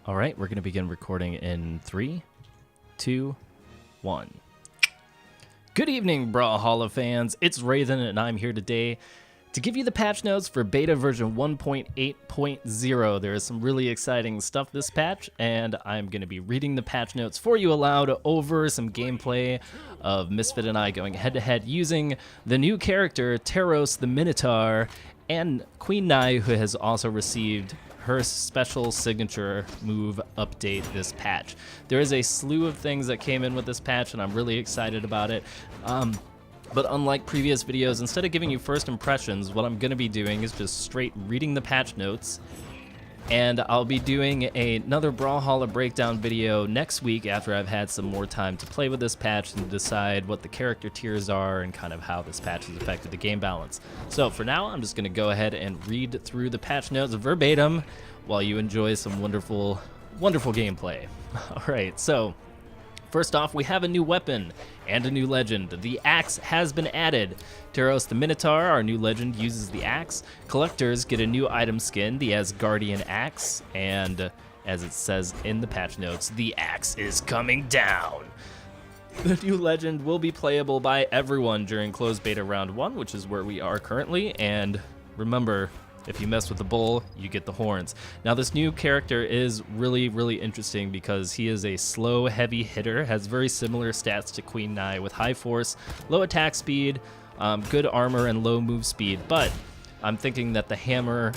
All right, we're going to begin recording in 3, 2, 1. Good evening, Brawlhalla fans. It's Raidhyn, and I'm here today to give you the patch notes for beta version 1.8.0. There is some really exciting stuff this patch, and I'm going to be reading the patch notes for you aloud over some gameplay of Misfit and I going head-to-head using the new character, Taros the Minotaur, and Queen Nai, who has also received her special signature move update this patch. There is a slew of things that came in with this patch, and I'm really excited about it. But unlike previous videos, instead of giving you first impressions, what I'm going to be doing is just straight reading the patch notes, and I'll be doing another Brawlhalla breakdown video next week after I've had some more time to play with this patch and decide what the character tiers are and kind of how this patch has affected the game balance. So for now, I'm just going to go ahead and read through the patch notes verbatim while you enjoy some wonderful, wonderful gameplay. All right, so first off, we have a new weapon and a new legend. The axe has been added. Taros the Minotaur, our new legend, uses the axe. Collectors get a new item skin, the Asgardian axe, and as it says in the patch notes, the axe is coming down. The new legend will be playable by everyone during closed beta round 1, which is where we are currently, and remember, if you mess with the bull, you get the horns. Now, this new character is really, really interesting because he is a slow, heavy hitter, has very similar stats to Queen Nai with high force, low attack speed, good armor, and low move speed. But I'm thinking that the hammer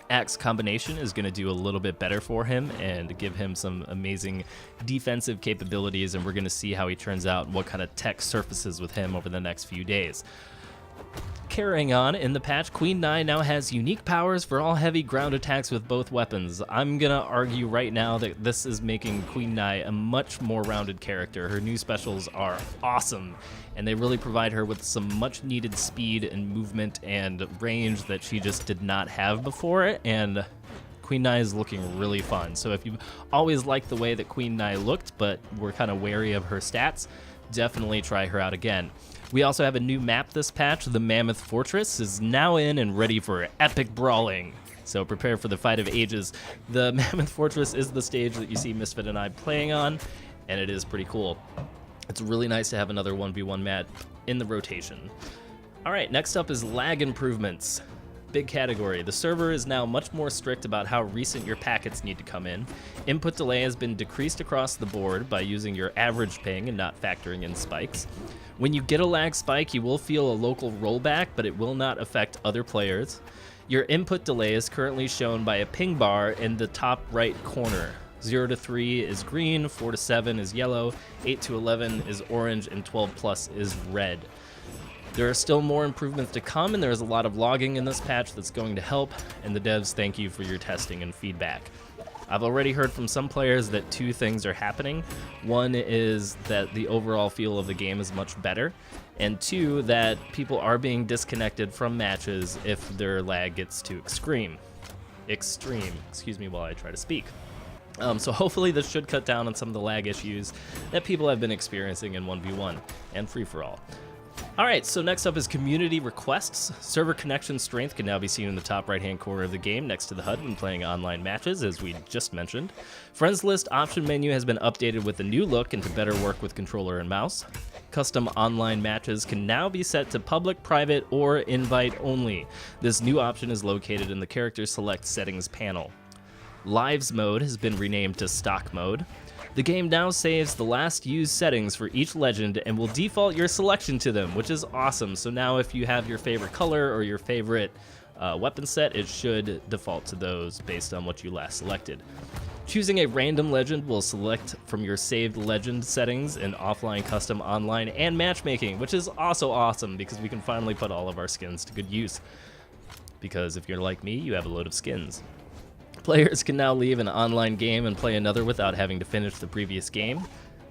axe combination is going to do a little bit better for him and give him some amazing defensive capabilities, and we're going to see how he turns out and what kind of tech surfaces with him over the next few days. Carrying on in the patch, Queen Nai now has unique powers for all heavy ground attacks with both weapons. I'm gonna argue right now that this is making Queen Nai a much more rounded character. Her new specials are awesome, and they really provide her with some much needed speed and movement and range that she just did not have before, and Queen Nai is looking really fun. So if you've always liked the way that Queen Nai looked, but were kind of wary of her stats, definitely try her out again. We also have a new map this patch. The Mammoth Fortress is now in and ready for epic brawling. So prepare for the fight of ages. The Mammoth Fortress is the stage that you see Misfit and I playing on, and it is pretty cool. It's really nice to have another 1v1 map in the rotation. All right, next up is lag improvements. Big category. The server is now much more strict about how recent your packets need to come in. Input delay has been decreased across the board by using your average ping and not factoring in spikes. When you get a lag spike, you will feel a local rollback, but it will not affect other players. Your input delay is currently shown by a ping bar in the top right corner. 0 to 3 is green, 4 to 7 is yellow, 8 to 11 is orange, and 12 plus is red. There are still more improvements to come, and there is a lot of logging in this patch that's going to help, and the devs thank you for your testing and feedback. I've already heard from some players that two things are happening. One is that the overall feel of the game is much better, and two, that people are being disconnected from matches if their lag gets too extreme. Excuse me while I try to speak. So hopefully this should cut down on some of the lag issues that people have been experiencing in 1v1 and free-for-all. Alright, so next up is community requests. Server connection strength can now be seen in the top right-hand corner of the game next to the HUD when playing online matches, as we just mentioned. Friends list option menu has been updated with a new look and to better work with controller and mouse. Custom online matches can now be set to public, private, or invite only. This new option is located in the character select settings panel. Lives mode has been renamed to stock mode. The game now saves the last used settings for each legend and will default your selection to them, which is awesome. So now if you have your favorite color or your favorite weapon set, it should default to those based on what you last selected. Choosing a random legend will select from your saved legend settings in offline, custom, online, and matchmaking, which is also awesome because we can finally put all of our skins to good use. Because if you're like me, you have a load of skins. Players can now leave an online game and play another without having to finish the previous game.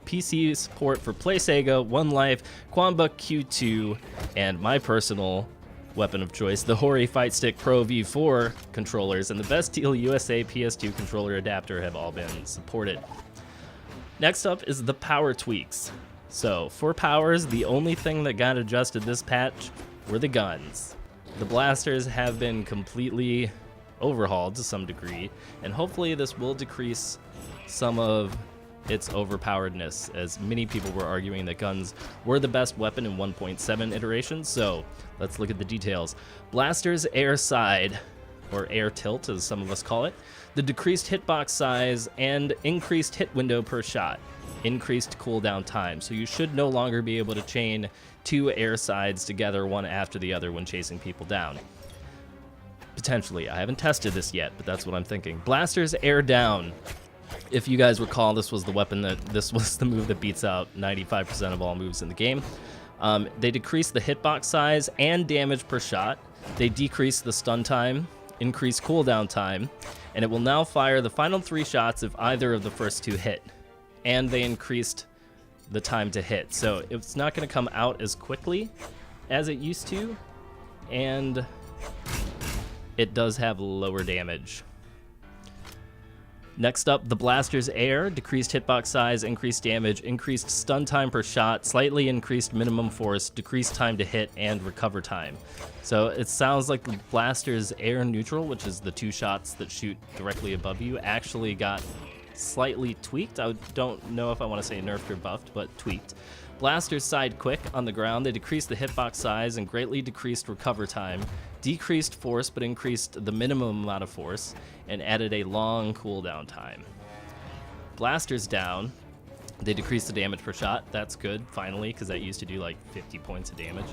PC support for PlaySega, One Life, Quamba Q2, and my personal weapon of choice, the Hattori Fight Stick Pro V4 controllers, and the Best Deal USA PS2 controller adapter have all been supported. Next up is the power tweaks. So, for powers, the only thing that got adjusted this patch were the guns. The blasters have been completely overhauled to some degree, and hopefully this will decrease some of its overpoweredness, as many people were arguing that guns were the best weapon in 1.7 iterations. So let's look at the details. Blaster's air side, or air tilt as some of us call it, the decreased hitbox size and increased hit window per shot, increased cooldown time, so you should no longer be able to chain 2 air sides together one after the other when chasing people down. Potentially. I haven't tested this yet, but that's what I'm thinking. Blaster's air down. If you guys recall, this was the move that beats out 95% of all moves in the game. They decrease the hitbox size and damage per shot. They decrease the stun time, increase cooldown time, and it will now fire the final 3 shots if either of the first 2 hit. And they increased the time to hit, so it's not going to come out as quickly as it used to, and it does have lower damage. Next up, the Blaster's air, decreased hitbox size, increased damage, increased stun time per shot, slightly increased minimum force, decreased time to hit, and recover time. So it sounds like the Blaster's air neutral, which is the 2 shots that shoot directly above you, actually got slightly tweaked. I don't know if I want to say nerfed or buffed, but tweaked. Blaster's side quick on the ground, they decreased the hitbox size and greatly decreased recover time, decreased force but increased the minimum amount of force, and added a long cooldown time. Blaster's down, they decreased the damage per shot. That's good, finally, because that used to do like 50 points of damage.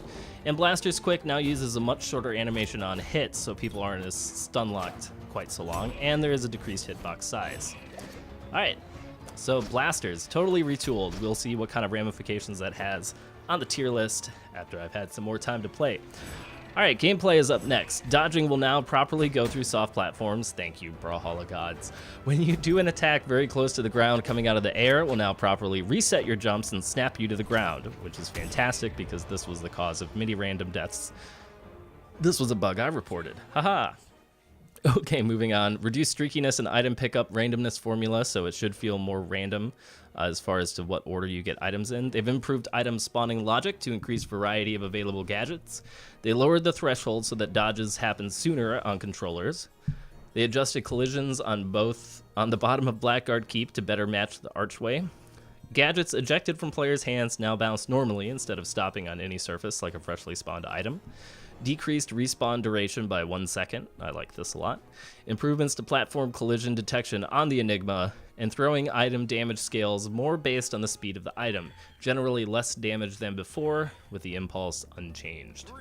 And Blaster's quick now uses a much shorter animation on hits, so people aren't as stun locked quite so long, and there is a decreased hitbox size. Alright, so Blasters, totally retooled. We'll see what kind of ramifications that has on the tier list after I've had some more time to play. Alright, gameplay is up next. Dodging will now properly go through soft platforms. Thank you, Brawlhalla gods. When you do an attack very close to the ground coming out of the air, it will now properly reset your jumps and snap you to the ground, which is fantastic because this was the cause of many random deaths. This was a bug I reported. Haha. Okay, moving on. Reduce streakiness and item pickup randomness formula, so it should feel more random as far as to what order you get items in. They've improved item spawning logic to increase variety of available gadgets. They lowered the threshold so that dodges happen sooner on controllers. They adjusted collisions on the bottom of Blackguard Keep to better match the archway. Gadgets ejected from players' hands now bounce normally instead of stopping on any surface like a freshly spawned item. Decreased respawn duration by 1 second. I like this a lot. Improvements to platform collision detection on the Enigma, and throwing item damage scales more based on the speed of the item. Generally less damage than before, with the impulse unchanged.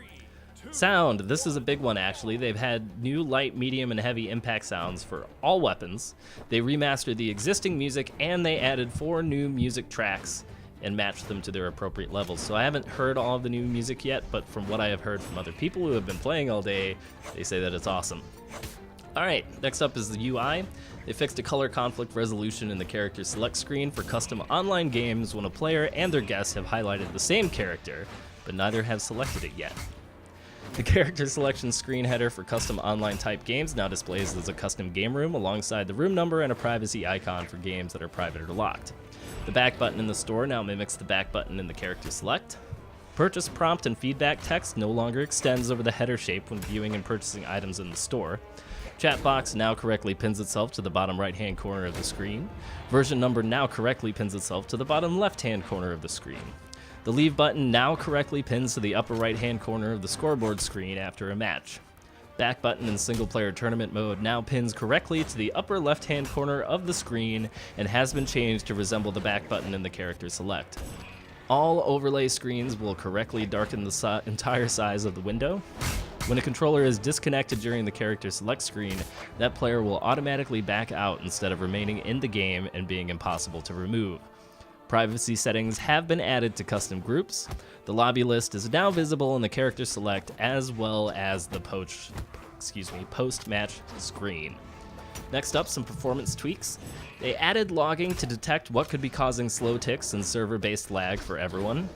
Sound. This is a big one, actually. They've had new light, medium, and heavy impact sounds for all weapons. They remastered the existing music, and they added 4 new music tracks and match them to their appropriate levels. So I haven't heard all of the new music yet, but from what I have heard from other people who have been playing all day, they say that it's awesome. Alright, next up is the UI. They fixed a color conflict resolution in the character select screen for custom online games when a player and their guests have highlighted the same character, but neither have selected it yet. The character selection screen header for custom online type games now displays as a custom game room alongside the room number and a privacy icon for games that are private or locked. The back button in the store now mimics the back button in the character select. Purchase prompt and feedback text no longer extends over the header shape when viewing and purchasing items in the store. Chat box now correctly pins itself to the bottom right hand corner of the screen. Version number now correctly pins itself to the bottom left hand corner of the screen. The leave button now correctly pins to the upper right hand corner of the scoreboard screen after a match. Back button in single player tournament mode now pins correctly to the upper left hand corner of the screen and has been changed to resemble the back button in the character select. All overlay screens will correctly darken the entire size of the window. When a controller is disconnected during the character select screen, that player will automatically back out instead of remaining in the game and being impossible to remove. Privacy settings have been added to custom groups. The lobby list is now visible in the character select as well as the post-match screen. Next up, some performance tweaks. They added logging to detect what could be causing slow ticks and server-based lag for everyone.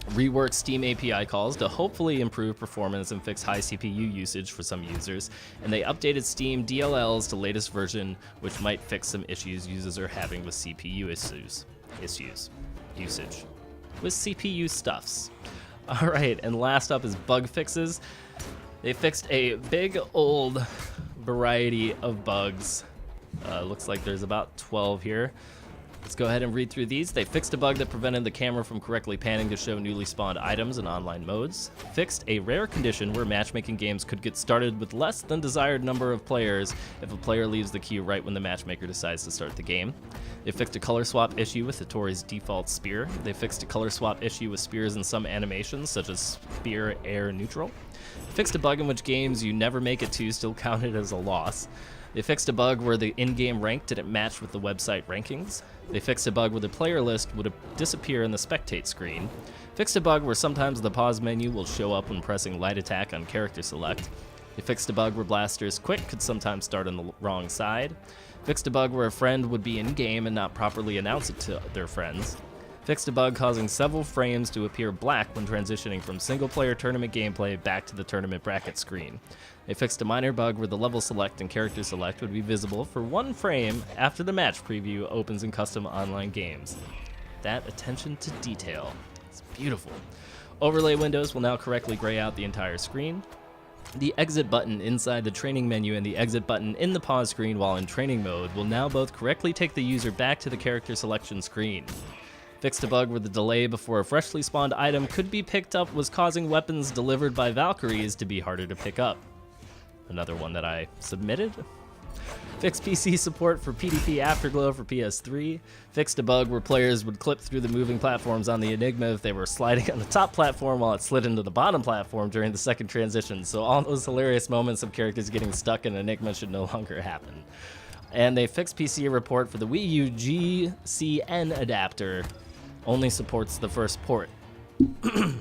Reworked Steam API calls to hopefully improve performance and fix high CPU usage for some users, and they updated Steam DLLs to latest version, which might fix some issues users are having with CPU usage with CPU stuffs. Alright, and last up is bug fixes. They fixed a big old variety of bugs. Looks like there's about 12 here. Let's go ahead and read through these. They fixed a bug that prevented the camera from correctly panning to show newly spawned items in online modes. Fixed a rare condition where matchmaking games could get started with less than desired number of players if a player leaves the queue right when the matchmaker decides to start the game. They fixed a color swap issue with Hattori's default spear. They fixed a color swap issue with spears in some animations, such as spear air neutral. Fixed a bug in which games you never make it to still counted as a loss. They fixed a bug where the in-game rank didn't match with the website rankings. They fixed a bug where the player list would disappear in the spectate screen. Fixed a bug where sometimes the pause menu will show up when pressing light attack on character select. They fixed a bug where blasters quick could sometimes start on the wrong side. Fixed a bug where a friend would be in-game and not properly announce it to their friends. Fixed a bug causing several frames to appear black when transitioning from single-player tournament gameplay back to the tournament bracket screen. They fixed a minor bug where the level select and character select would be visible for 1 frame after the match preview opens in custom online games. That attention to detail. It's beautiful. Overlay windows will now correctly gray out the entire screen. The exit button inside the training menu and the exit button in the pause screen while in training mode will now both correctly take the user back to the character selection screen. Fixed a bug where the delay before a freshly spawned item could be picked up was causing weapons delivered by Valkyries to be harder to pick up. Another one that I submitted. Fixed PC support for PDP Afterglow for PS3. Fixed a bug where players would clip through the moving platforms on the Enigma if they were sliding on the top platform while it slid into the bottom platform during the second transition. So all those hilarious moments of characters getting stuck in Enigma should no longer happen. And they fixed PC report for the Wii U GCN adapter. Only supports the first port.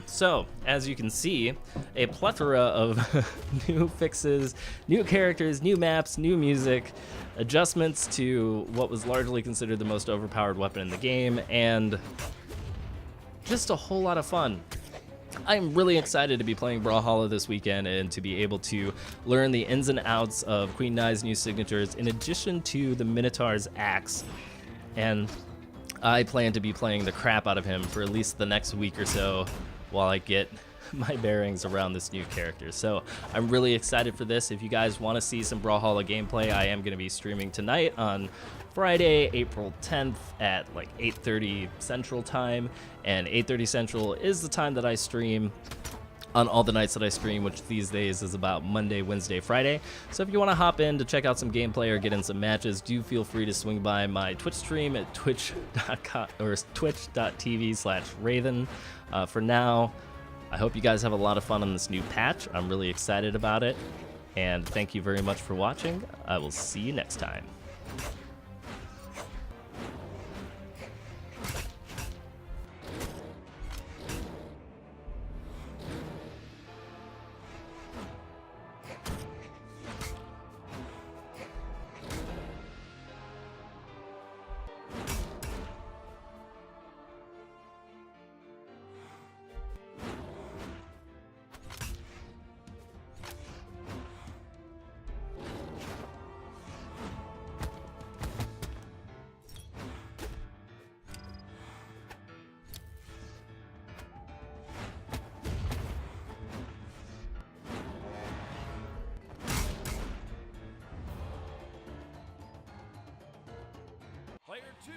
So, as you can see, a plethora of new fixes, new characters, new maps, new music, adjustments to what was largely considered the most overpowered weapon in the game, and just a whole lot of fun. I'm really excited to be playing Brawlhalla this weekend and to be able to learn the ins and outs of Queen Nai's new signatures in addition to the Minotaur's axe. And I plan to be playing the crap out of him for at least the next week or so while I get my bearings around this new character. So I'm really excited for this. If you guys want to see some Brawlhalla gameplay, I am going to be streaming tonight on Friday, April 10th at like 8:30 Central Time. And 8:30 Central is the time that I stream on all the nights that I stream, which these days is about Monday, Wednesday, Friday. So if you want to hop in to check out some gameplay or get in some matches, do feel free to swing by my Twitch stream at twitch.com or twitch.tv/Raidhyn. For now, I hope you guys have a lot of fun on this new patch. I'm really excited about it. And thank you very much for watching. I will see you next time. Player 2